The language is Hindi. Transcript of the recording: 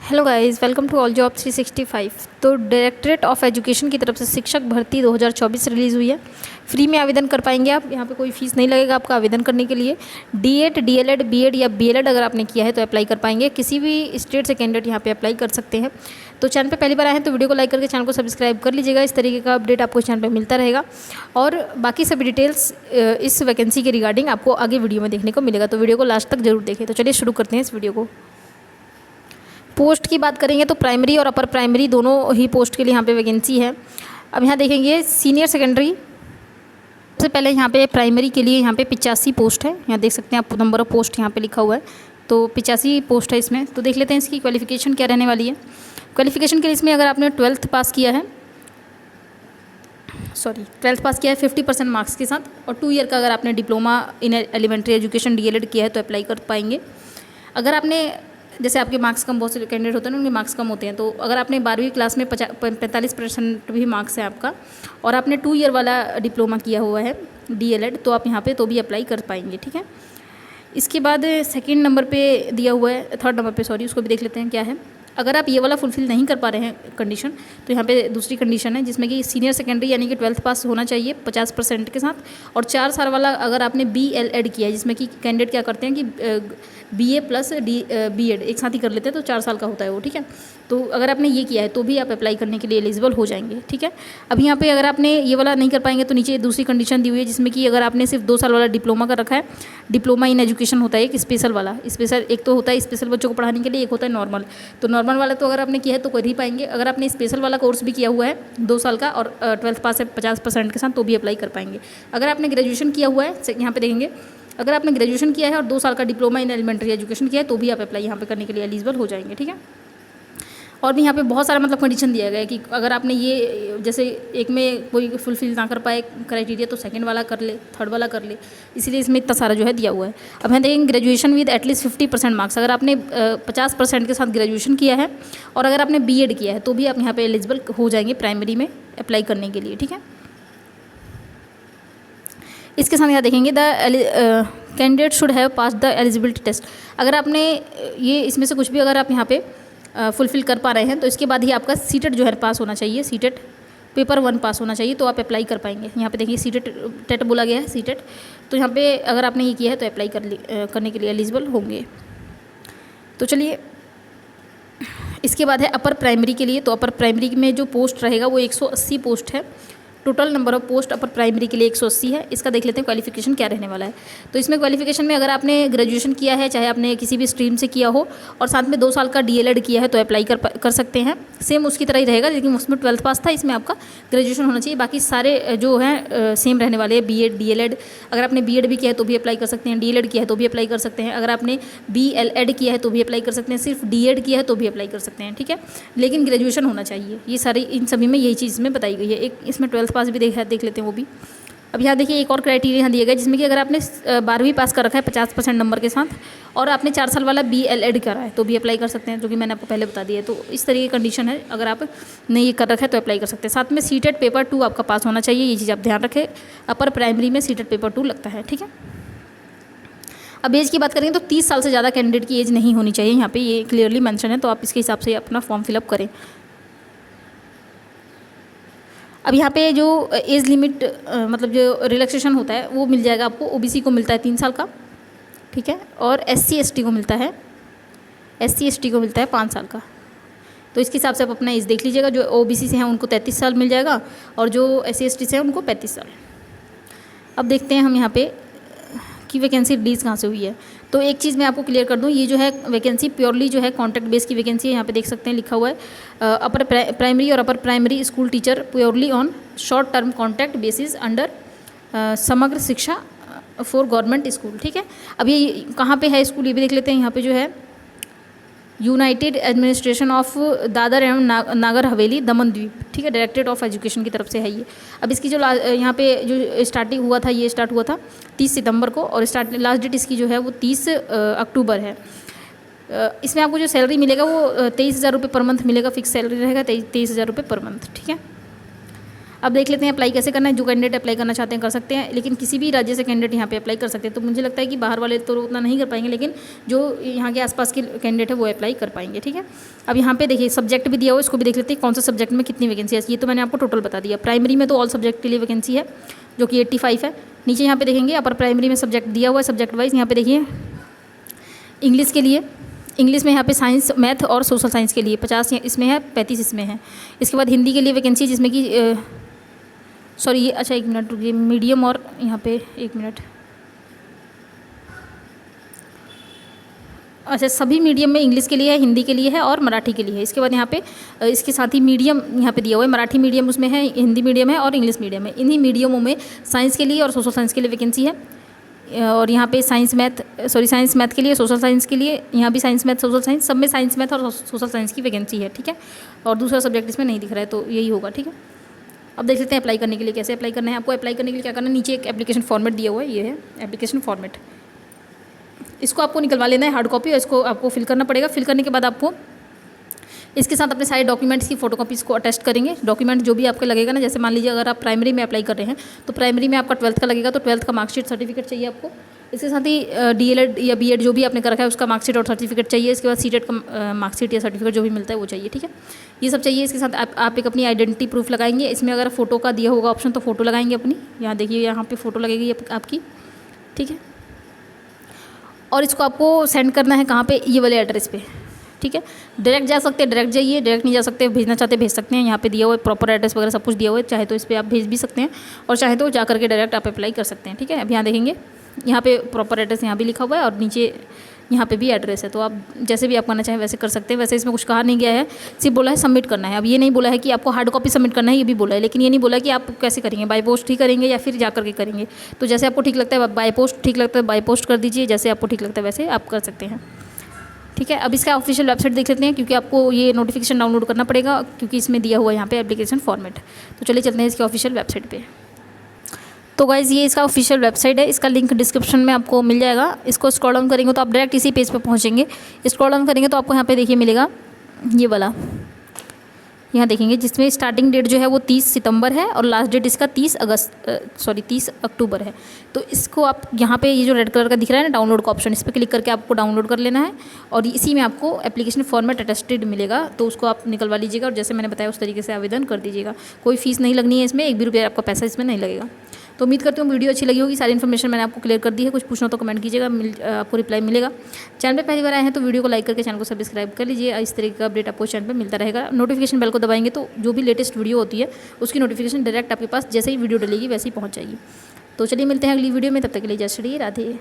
Hello guys, welcome to all job 365। तो डायरेक्टरेट ऑफ एजुकेशन की तरफ से शिक्षक भर्ती 2024 रिलीज़ हुई है। फ्री में आवेदन कर पाएंगे आप, यहाँ पे कोई फीस नहीं लगेगा आपका आवेदन करने के लिए। डीएड, डीएलएड, बीएड या बीएलएड अगर आपने किया है तो अप्लाई कर पाएंगे। किसी भी स्टेट से कैंडिडेट यहाँ पे अप्लाई कर सकते हैं। तो चैनल पे पहली बार आए हैं तो वीडियो को लाइक करके चैनल को सब्सक्राइब कर लीजिएगा। इस तरीके का अपडेट आपको चैनल पर मिलता रहेगा और बाकी सभी डिटेल्स इस वैकेंसी के रिगार्डिंग आपको आगे वीडियो में देखने को मिलेगा। तो वीडियो को लास्ट तक जरूर देखें। तो चलिए शुरू करते हैं इस वीडियो को। पोस्ट की बात करेंगे तो प्राइमरी और अपर प्राइमरी दोनों ही पोस्ट के लिए यहाँ पे वैकेंसी है। अब यहाँ देखेंगे सीनियर सेकेंडरी, सबसे पहले यहाँ पे प्राइमरी के लिए यहाँ पे 85 पोस्ट है। यहाँ देख सकते हैं आप नंबर ऑफ पोस्ट यहाँ पे लिखा हुआ है, तो 85 पोस्ट है इसमें। तो देख लेते हैं इसकी क्वालिफिकेशन क्या रहने वाली है। क्वालिफिकेशन के लिए इसमें अगर आपने 12th पास किया है 50% मार्क्स के साथ, और 2 ईयर का अगर आपने diploma in elementary education DElEd किया है तो अप्लाई कर पाएंगे। अगर आपने, जैसे आपके मार्क्स कम, बहुत से कैंडिडेट होते हैं ना उनके मार्क्स कम होते हैं, तो अगर आपने 12वीं क्लास में 45% भी मार्क्स है आपका और आपने 2 ईयर वाला डिप्लोमा किया हुआ है डीएलएड, तो आप यहाँ पे तो भी अप्लाई कर पाएंगे। ठीक है। इसके बाद सेकंड नंबर पे दिया हुआ है, थर्ड नंबर पे सॉरी, उसको भी देख लेते हैं क्या है। अगर आप ये वाला फुलफिल नहीं कर पा रहे हैं कंडीशन, तो यहाँ पे दूसरी कंडीशन है जिसमें कि सीनियर सेकेंडरी यानी कि 12th पास होना चाहिए 50% के साथ, और 4 साल वाला अगर आपने बीएलएड किया है, जिसमें कि कैंडिडेट क्या करते हैं कि बीए प्लस बीएड एक साथ ही कर लेते हैं, तो 4 साल का होता है वो। ठीक है। तो अगर आपने ये किया है तो भी आप अप्लाई करने के लिए एलिजिबल हो जाएंगे। ठीक है। अब यहाँ पे अगर आपने ये वाला नहीं कर पाएंगे तो नीचे दूसरी कंडीशन दी हुई है जिसमें कि अगर आपने सिर्फ 2 साल वाला डिप्लोमा कर रखा है, डिप्लोमा इन एजुकेशन होता है एक स्पेशल वाला, स्पेशल एक तो होता है स्पेशल बच्चों को पढ़ाने के लिए, एक होता है नॉर्मल। तो नॉर्मल वाला तो अगर आपने किया है तो कर ही पाएंगे। अगर आपने स्पेशल वाला कोर्स भी किया हुआ है 2 साल का और 12th पास है 50% के साथ, तो भी अप्लाई कर पाएंगे। अगर आपने ग्रेजुएशन किया हुआ है, यहाँ पे देखेंगे, अगर आपने ग्रेजुएशन किया है और 2 साल का डिप्लोमा इन एलिमेंट्री एजुकेशन किया है तो भी आप अप्लाई यहाँ पे करने के लिए एलिजिबल हो जाएंगे। ठीक है। और भी यहाँ पे बहुत सारा मतलब कंडीशन दिया गया है कि अगर आपने ये, जैसे एक में कोई फुलफिल ना कर पाए क्राइटेरिया तो सेकंड वाला कर ले, थर्ड वाला कर ले, इसीलिए इसमें इतना सारा जो है दिया हुआ है। अब हम देखेंगे ग्रेजुएशन विद एटलीस्ट 50% मार्क्स, अगर आपने 50% के साथ ग्रेजुएशन किया है और अगर आपने बीएड किया है तो भी आप यहाँ पर एलिजिबल हो जाएंगे प्राइमरी में अप्लाई करने के लिए। ठीक है। इसके साथ यहाँ देखेंगे the candidate should have pass the eligibility test. अगर आपने ये इसमें से कुछ भी अगर आप यहाँ पे फुलफिल कर पा रहे हैं तो इसके बाद ही आपका सीटेट जो है पास होना चाहिए, सीटेट पेपर 1 पास होना चाहिए, तो आप अप्लाई कर पाएंगे। यहाँ पे देखिए सीटेट टेट बोला गया है, सीटेट। तो यहाँ पे अगर आपने ये किया है तो अप्लाई करने के लिए एलिजिबल होंगे। तो चलिए, इसके बाद है अपर प्राइमरी के लिए। तो अपर प्राइमरी में जो पोस्ट रहेगा वो 180 पोस्ट है। Total number of post upper primary के लिए 180 है। इसका देख लेते हैं क्वालिफिकेशन क्या रहने वाला है। तो इसमें क्वालिफिकेशन में अगर आपने ग्रेजुएशन किया है, चाहे आपने किसी भी स्ट्रीम से किया हो, और साथ में 2 साल का डीएलएड किया है तो अप्लाई कर सकते हैं। सेम उसकी तरह ही रहेगा, लेकिन उसमें 12th पास था, इसमें आपका ग्रेजुएशन होना चाहिए। बाकी सारे जो हैं सेम रहने वाले हैं। बीएड, डीएलएड, अगर आपने बीएड भी किया है तो भी अप्लाई कर सकते हैं, डीएलएड किया है तो भी अप्लाई कर सकते हैं, अगर आपने बीएलएड किया है तो भी अप्लाई कर सकते हैं, सिर्फ डीएड किया है तो भी अप्लाई कर सकते हैं। ठीक है। लेकिन ग्रेजुएशन होना चाहिए। ये सारी, इन सभी में यही चीज़ में बताई गई है। एक इसमें 12th पास भी देख लेते हैं वो भी। अब यहाँ देखिए एक और क्राइटेरिया यहाँ दिया गया जिसमें कि अगर आपने 12वीं पास कर रखा है 50% नंबर के साथ और आपने 4 साल वाला बीएलएड करा है तो भी अप्लाई कर सकते हैं, जो कि मैंने आपको पहले बता दिया है। तो इस तरीके की कंडीशन है, अगर आप नहीं ये कर रखा है तो अप्लाई कर सकते हैं। साथ में सीटेट पेपर 2 आपका पास होना चाहिए, ये चीज़ आप ध्यान रखें। अपर प्राइमरी में सीटेट पेपर 2 लगता है। ठीक है। अब एज की बात करेंगे तो 30 साल से ज़्यादा कैंडिडेट की एज नहीं होनी चाहिए, यहाँ पे ये क्लियरली मेंशन है, तो आप इसके हिसाब से अपना फॉर्म फिलअप करें। अब यहाँ पे जो एज लिमिट मतलब जो रिलैक्सेशन होता है वो मिल जाएगा आपको। ओबीसी को मिलता है 3 साल का, ठीक है, और एससी एसटी को मिलता है 5 साल का। तो इसके हिसाब से आप अपना एज देख लीजिएगा। जो ओबीसी से हैं उनको 33 साल मिल जाएगा और जो एससी एसटी से हैं उनको 35 साल। अब देखते हैं हम यहाँ पे कि वैकेंसी रिलीज़ कहाँ से हुई है। तो एक चीज़ मैं आपको क्लियर कर दूँ, ये जो है वैकेंसी प्योरली जो है कॉन्ट्रैक्ट बेस की वैकेंसी है। यहाँ पे देख सकते हैं लिखा हुआ है अपर प्राइमरी और upper primary school teacher purely on short term contract basis under समग्र शिक्षा फॉर गवर्नमेंट स्कूल। ठीक है। अब ये कहाँ पे है स्कूल, ये भी देख लेते हैं। यहाँ पे जो है यूनाइटेड एडमिनिस्ट्रेशन ऑफ दादर एवं नागर हवेली दमन द्वीप, ठीक है, डायरेक्टरेट ऑफ एजुकेशन की तरफ से है ये। अब इसकी जो यहाँ पे जो स्टार्टिंग हुआ था, ये स्टार्ट हुआ था 30 सितंबर को और लास्ट डेट इसकी जो है वो 30 अक्टूबर है। इसमें आपको जो सैलरी मिलेगा वो 23,000 रुपये पर मंथ मिलेगा, फिक्स सैलरी रहेगा 23,000 रुपये पर मंथ। ठीक है। अब देख लेते हैं अप्लाई कैसे करना है। जो कैंडिडेट अप्लाई करना चाहते हैं कर सकते हैं, लेकिन किसी भी राज्य से कैंडिडेट यहाँ पे अप्लाई कर सकते हैं। तो मुझे लगता है कि बाहर वाले तो उतना नहीं कर पाएंगे, लेकिन जो यहाँ के आसपास के कैंडिडेट है वो अप्लाई कर पाएंगे, ठीक है। अब यहाँ पे देखिए सब्जेक्ट भी दिया हुआ है, इसको भी देख लेते हैं कौन सा सब्जेक्ट में कितनी वैकेंसी है। ये तो मैंने आपको टोटल बता दिया। प्राइमरी में तो ऑल सब्जेक्ट के लिए वैकेंसी है जो कि 85 है। नीचे यहाँ पे देखेंगे अपर प्राइमरी में सब्जेक्ट दिया हुआ है सब्जेक्ट वाइज। यहाँ पे देखिए इंग्लिश के लिए, इंग्लिश में यहाँ पे साइंस, मैथ और सोशल साइंस के लिए 50 इसमें है, 35 इसमें है। इसके बाद हिंदी के लिए वैकेंसी जिसमें कि सॉरी ये अच्छा 1 मिनट रुकिए, मीडियम और यहाँ पे 1 मिनट, अच्छा सभी मीडियम में इंग्लिश के लिए है, हिंदी के लिए है और मराठी के लिए है। इसके बाद यहाँ पे इसके साथ ही मीडियम यहाँ पे दिया हुआ है, मराठी मीडियम उसमें है, हिंदी मीडियम है और इंग्लिश मीडियम है। इन्हीं मीडियमों में साइंस के लिए और सोशल साइंस के लिए वैकेंसी है। और यहाँ पे साइंस मैथ के लिए, सोशल साइंस के लिए, यहाँ भी साइंस मैथ सोशल साइंस, सब में साइंस मैथ और सोशल साइंस की वैकेंसी है, ठीक है। और दूसरा सब्जेक्ट इसमें नहीं दिख रहा है तो यही होगा, ठीक है। अब देख लेते हैं अप्लाई करने के लिए कैसे अप्लाई करना है। आपको अप्लाई करने के लिए क्या करना है, नीचे एक एप्लीकेशन फॉर्मेट दिया हुआ है, ये है एप्लीकेशन फॉर्मेट। इसको आपको निकलवा लेना है हार्ड कॉपी और इसको आपको फिल करना पड़ेगा। फिल करने के बाद आपको इसके साथ अपने सारे डॉक्यूमेंट्स की फोटोकॉपीज़ को अटेस्ट करेंगे। डॉक्यूमेंट जो भी आपको लगेगा ना, जैसे मान लीजिए अगर आप प्राइमरी में अप्लाई कर रहे हैं तो प्राइमरी में आपका 12th का लगेगा, तो 12th का मार्कशीट सर्टिफिकेट चाहिए आपको। इसके साथ ही DLED या BEd जो भी आपने कर रखा है उसका मार्कशीट और सर्टिफिकेट चाहिए। इसके बाद CTET का मार्कशीट या सर्टिफिकेट जो भी मिलता है वो चाहिए, ठीक है। ये सब चाहिए। इसके साथ आप एक अपनी आइडेंटिटी प्रूफ लगाएंगे। इसमें अगर फोटो का दिया होगा ऑप्शन तो फोटो लगाएंगे अपनी, यहाँ देखिए यहाँ पे फोटो लगेगी आपकी, ठीक है। और इसको आपको सेंड करना है कहाँ पे, ये वाले एड्रेस पे, ठीक है। डायरेक्ट जा सकते हैं, डायरेक्ट जाइए, डायरेक्ट नहीं जा सकते, भेजना चाहते भेज सकते हैं। यहाँ पे दिया हुआ है प्रॉपर एड्रेस वगैरह सब कुछ दिया हुआ है, चाहे तो इस पर आप भेज भी सकते हैं और चाहे तो जा करके डायरेक्ट आप अप्लाई कर सकते हैं, ठीक है। अब यहाँ देखेंगे यहाँ पे प्रॉपर एड्रेस यहाँ भी लिखा हुआ है और नीचे यहाँ पे भी एड्रेस है। तो आप जैसे भी आप करना चाहें वैसे कर सकते हैं। वैसे इसमें कुछ कहा नहीं गया है, सिर्फ बोला है सबमिट करना है। अब ये नहीं बोला है कि आपको हार्ड कॉपी सबमिट करना है, ये भी बोला है, लेकिन ये नहीं बोला कि आप कैसे करेंगे, बाय पोस्ट ही करेंगे या फिर जा करके करेंगे। तो जैसे आपको ठीक लगता है बाय पोस्ट ठीक लगता है बाय पोस्ट कर दीजिए, जैसे आपको ठीक लगता है वैसे आप कर सकते हैं, ठीक है। अब इसका ऑफिशियल वेबसाइट देख लेते हैं, क्योंकि आपको ये नोटिफिकेशन डाउनलोड करना पड़ेगा क्योंकि इसमें दिया हुआ है यहाँ पे एप्लीकेशन फॉर्मेट। तो चलिए चलते हैं इसके ऑफिशियल वेबसाइट पे। तो गाइज़ ये इसका ऑफिशियल वेबसाइट है, इसका लिंक डिस्क्रिप्शन में आपको मिल जाएगा। इसको स्क्रॉल डाउन करेंगे तो आप डायरेक्ट इसी पेज पे पहुँचेंगे। स्क्रॉल डाउन करेंगे तो आपको यहाँ पे देखिए मिलेगा ये वाला, यहाँ देखेंगे जिसमें स्टार्टिंग डेट जो है वो 30 सितंबर है और लास्ट डेट इसका 30 अक्टूबर है। तो इसको आप यहाँ पे ये जो रेड कलर का दिख रहा है ना डाउनलोड का ऑप्शन, इस पर क्लिक करके आपको डाउनलोड कर लेना है और इसी में आपको एप्लीकेशन फॉर्मेट अटेस्टेड मिलेगा, तो उसको आप निकलवा लीजिएगा और जैसे मैंने बताया उस तरीके से आवेदन कर दीजिएगा। कोई फीस नहीं लगनी है इसमें, 1 भी रुपया आपका पैसा इसमें नहीं लगेगा। तो उम्मीद करती हूँ वीडियो अच्छी लगी होगी, सारी इन्फॉर्मेशन मैंने आपको क्लियर कर दी है। कुछ पूछना तो कमेंट कीजिएगा, आपको रिप्लाई मिलेगा। चैनल पे पहली बार आए हैं तो वीडियो को लाइक करके चैनल को सब्सक्राइब कर लीजिए। इस तरीके का अपडेट आपको चैनल पे मिलता रहेगा। नोटिफिकेशन बेल को दबाएंगे तो जो भी लेटेस्ट वीडियो होती है उसकी नोटिफिकेशन डायरेक्ट आपके पास जैसे ही वीडियो डलेगी वैसे ही पहुँच जाएगी। तो चलिए मिलते हैं अगली वीडियो में, तब तक के लिए जय श्री राधे।